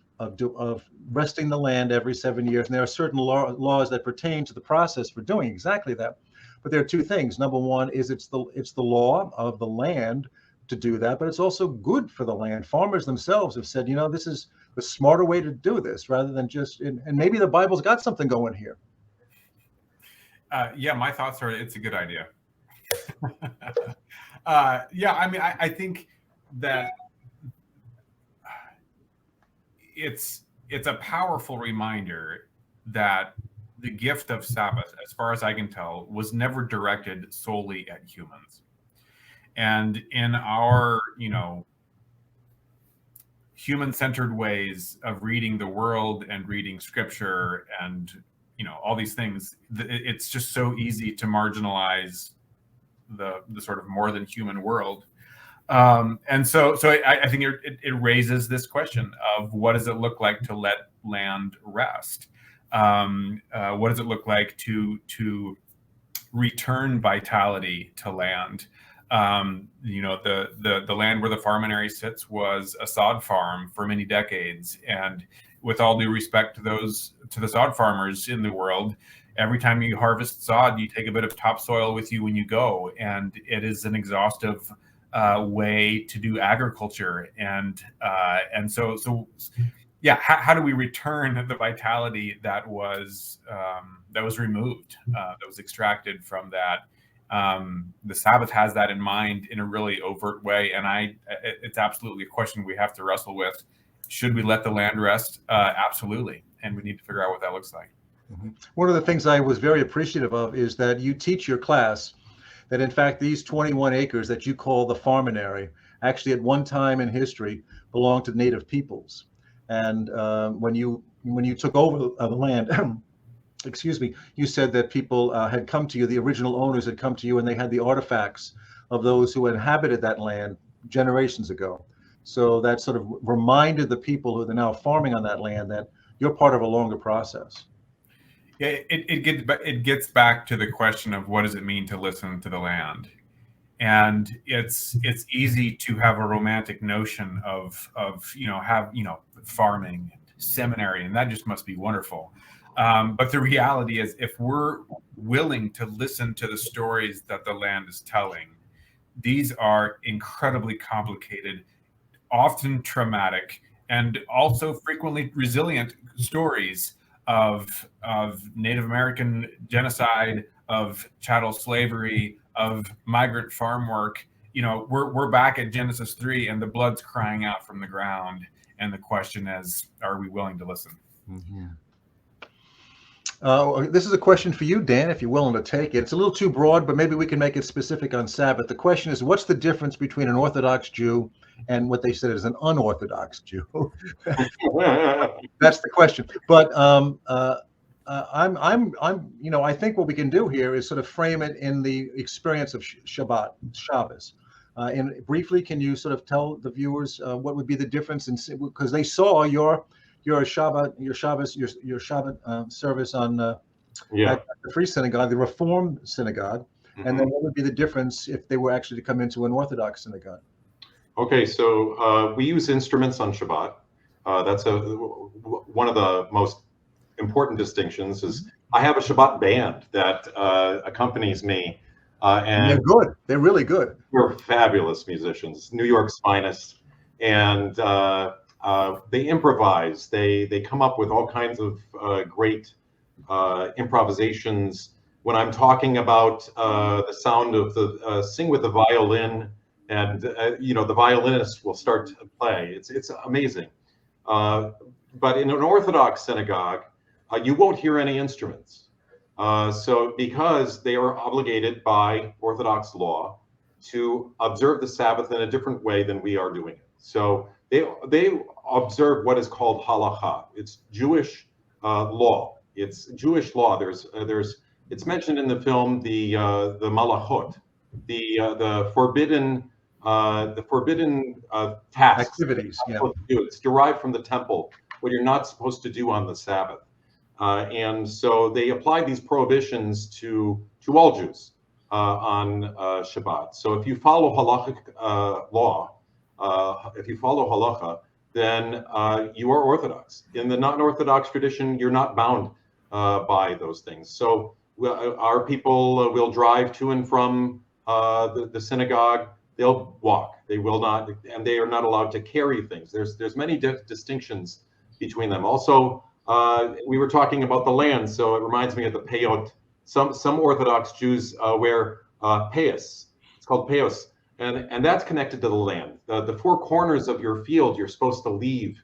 resting the land every 7 years. And there are certain laws that pertain to the process for doing exactly that. But there are two things. Number one is it's the law of the land to do that, but it's also good for the land. Farmers themselves have said, this is the smarter way to do this rather than just, and maybe the Bible's got something going here. Yeah, my thoughts are it's a good idea. I think that it's a powerful reminder that the gift of Sabbath, as far as I can tell, was never directed solely at humans. And in our, human-centered ways of reading the world and reading scripture and, all these things, it's just so easy to marginalize the sort of more than human world. And so I think it raises this question of what does it look like to let land rest? What does it look like to return vitality to land? The land where the Farminary sits was a sod farm for many decades, and with all due respect to the sod farmers in the world, every time you harvest sod, you take a bit of topsoil with you when you go, and it is an exhaustive way to do agriculture, and so. Yeah, how do we return the vitality that was removed, that was extracted from that? The Sabbath has that in mind in a really overt way, and it's absolutely a question we have to wrestle with. Should we let the land rest? Absolutely, and we need to figure out what that looks like. Mm-hmm. One of the things I was very appreciative of is that you teach your class that, in fact, these 21 acres that you call the Farminary actually at one time in history belonged to Native peoples. And when you took over the land, excuse me, you said that people had come to you, the original owners had come to you, and they had the artifacts of those who inhabited that land generations ago. So that sort of reminded the people who are now farming on that land that you're part of a longer process. Yeah, it gets back to the question of what does it mean to listen to the land. And it's easy to have a romantic notion of farming, seminary, and that just must be wonderful. But the reality is, if we're willing to listen to the stories that the land is telling, these are incredibly complicated, often traumatic, and also frequently resilient stories of Native American genocide, of chattel slavery, of migrant farm work. We're back at Genesis 3, and the blood's crying out from the ground. And the question is, are we willing to listen? Mm-hmm. This is a question for you, Dan, if you're willing to take it. It's a little too broad, but maybe we can make it specific on Sabbath. The question is, what's the difference between an Orthodox Jew and what they said is an unorthodox Jew? That's the question. But I think what we can do here is sort of frame it in the experience of Shabbos. And briefly, can you sort of tell the viewers what would be the difference because they saw your Shabbat service on at the Free Synagogue, the Reformed Synagogue, mm-hmm. And then what would be the difference if they were actually to come into an Orthodox synagogue? Okay, so we use instruments on Shabbat. That's one of the most important distinctions. Is I have a Shabbat band that accompanies me, and they're good. They're really good. They're fabulous musicians, New York's finest, and they improvise. They come up with all kinds of great improvisations. When I'm talking about the sound of the sing with the violin, and the violinist will start to play. It's amazing. But in an Orthodox synagogue, you won't hear any instruments. So because they are obligated by Orthodox law to observe the Sabbath in a different way than we are doing it. So they observe what is called halacha. It's Jewish law. It's Jewish law. It's mentioned in the film the malachot, the forbidden tasks, activities. Yeah, it's derived from the temple. What you're not supposed to do on the Sabbath, and so they apply these prohibitions to all Jews on Shabbat. So if you follow halachic law, if you follow halacha, then you are Orthodox. In the non-Orthodox tradition, you're not bound by those things. So our people will drive to and from the synagogue. They'll walk. They will not, and they are not allowed to carry things. There's many distinctions between them. Also, we were talking about the land, so it reminds me of the peyot. Some Orthodox Jews wear payos. It's called payos, and that's connected to the land. The four corners of your field you're supposed to leave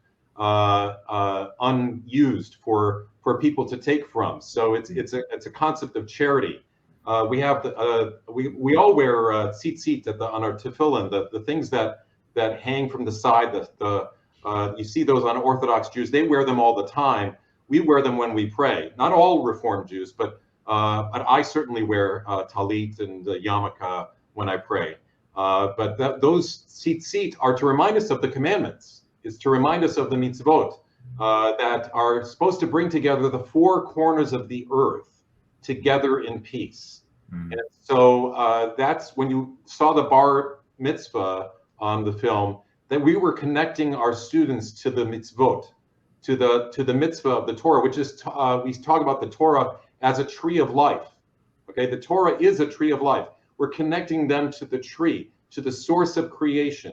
unused for people to take from. So it's a concept of charity. We have we all wear tzitzit on our tefillin, the things that hang from the side. You see those on Orthodox Jews. They wear them all the time. We wear them when we pray. Not all Reformed Jews, but I certainly wear talit and yarmulke when I pray. But those tzitzit are to remind us of the commandments. It's to remind us of the mitzvot that are supposed to bring together the four corners of the earth together in peace. And so that's when you saw the bar mitzvah on the film, that we were connecting our students to the mitzvot, to the mitzvah of the Torah, which is we talk about the Torah as a tree of life. Okay, the Torah is a tree of life. We're connecting them to the tree, to the source of creation.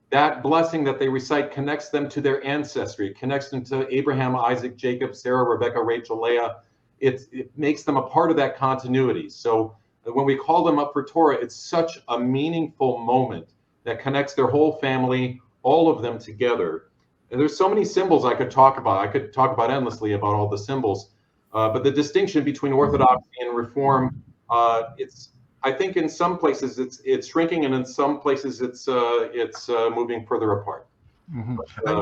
That blessing that they recite connects them to their ancestry. It connects them to Abraham, Isaac, Jacob, Sarah, Rebecca, Rachel, Leah. It makes them a part of that continuity. So when we call them up for Torah, it's such a meaningful moment that connects their whole family, all of them together. And there's so many symbols I could talk about. I could talk about endlessly about all the symbols. But the distinction between Orthodoxy and Reform, I think in some places it's shrinking, and in some places it's moving further apart. Mm-hmm.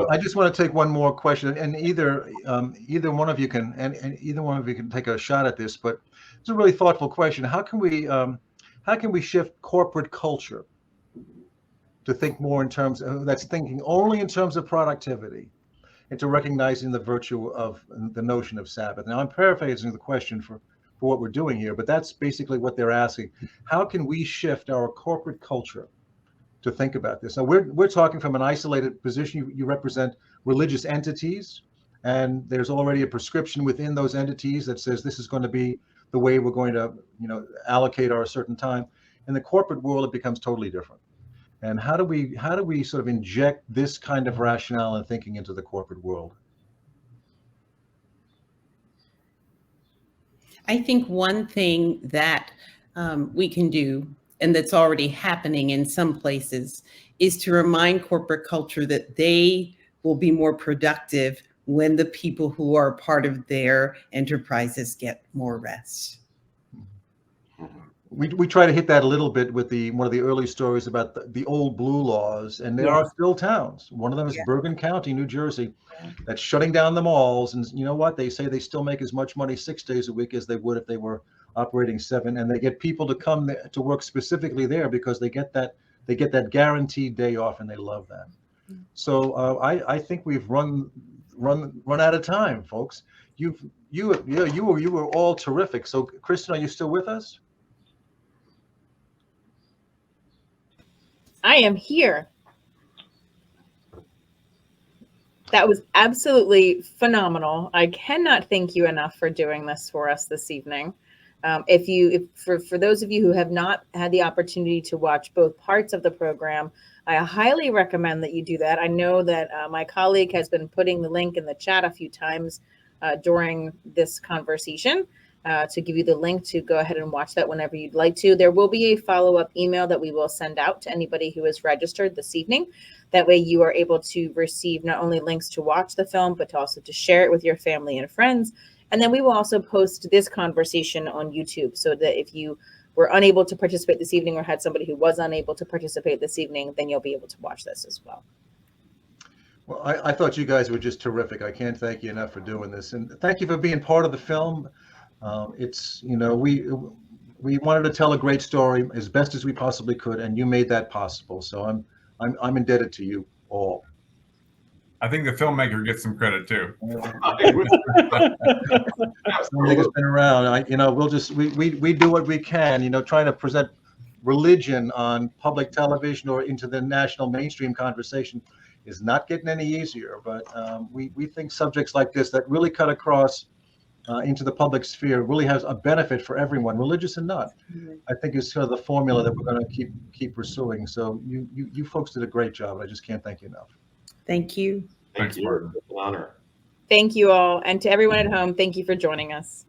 I just want to take one more question, and either one of you can take a shot at this. But it's a really thoughtful question. How can we shift corporate culture to think more in terms of, that's thinking only in terms of productivity, into recognizing the virtue of the notion of Sabbath? Now, I'm paraphrasing the question for what we're doing here, but that's basically what they're asking. How can we shift our corporate culture to think about this? Now, we're talking from an isolated position. You represent religious entities, and there's already a prescription within those entities that says this is going to be the way we're going to, allocate our certain time. In the corporate world, it becomes totally different. And how do we sort of inject this kind of rationale and thinking into the corporate world? I think one thing that we can do, and that's already happening in some places, is to remind corporate culture that they will be more productive when the people who are part of their enterprises get more rest. We try to hit that a little bit with one of the early stories about the old blue laws, and there are still towns. One of them is Bergen County, New Jersey, that's shutting down the malls. And you know what? They say they still make as much money 6 days a week as they would if they were operating 7, and they get people to come there, to work specifically there because they get that guaranteed day off, and they love that. So I think we've run out of time, folks. You were all terrific. So Kristen, are you still with us? I am here. That was absolutely phenomenal. I cannot thank you enough for doing this for us this evening. For those of you who have not had the opportunity to watch both parts of the program, I highly recommend that you do that. I know that my colleague has been putting the link in the chat a few times during this conversation to give you the link to go ahead and watch that whenever you'd like to. There will be a follow-up email that we will send out to anybody who is registered this evening. That way you are able to receive not only links to watch the film, but also to share it with your family and friends. And then we will also post this conversation on YouTube, so that if you were unable to participate this evening or had somebody who was unable to participate this evening, then you'll be able to watch this as well. Well, I thought you guys were just terrific. I can't thank you enough for doing this, and thank you for being part of the film. It's, you know, we wanted to tell a great story as best as we possibly could, and you made that possible. So I'm indebted to you all. I think the filmmaker git's some credit too. Filmmaker's been around. You know, we do what we can. You know, trying to present religion on public television or into the national mainstream conversation is not getting any easier. But we think subjects like this that really cut across into the public sphere really has a benefit for everyone, religious and not. I think is sort of the formula that we're going to keep pursuing. So you folks did a great job. I just can't thank you enough. Thank you. Thank you. It's an honor. Thank you all. And to everyone at home, thank you for joining us.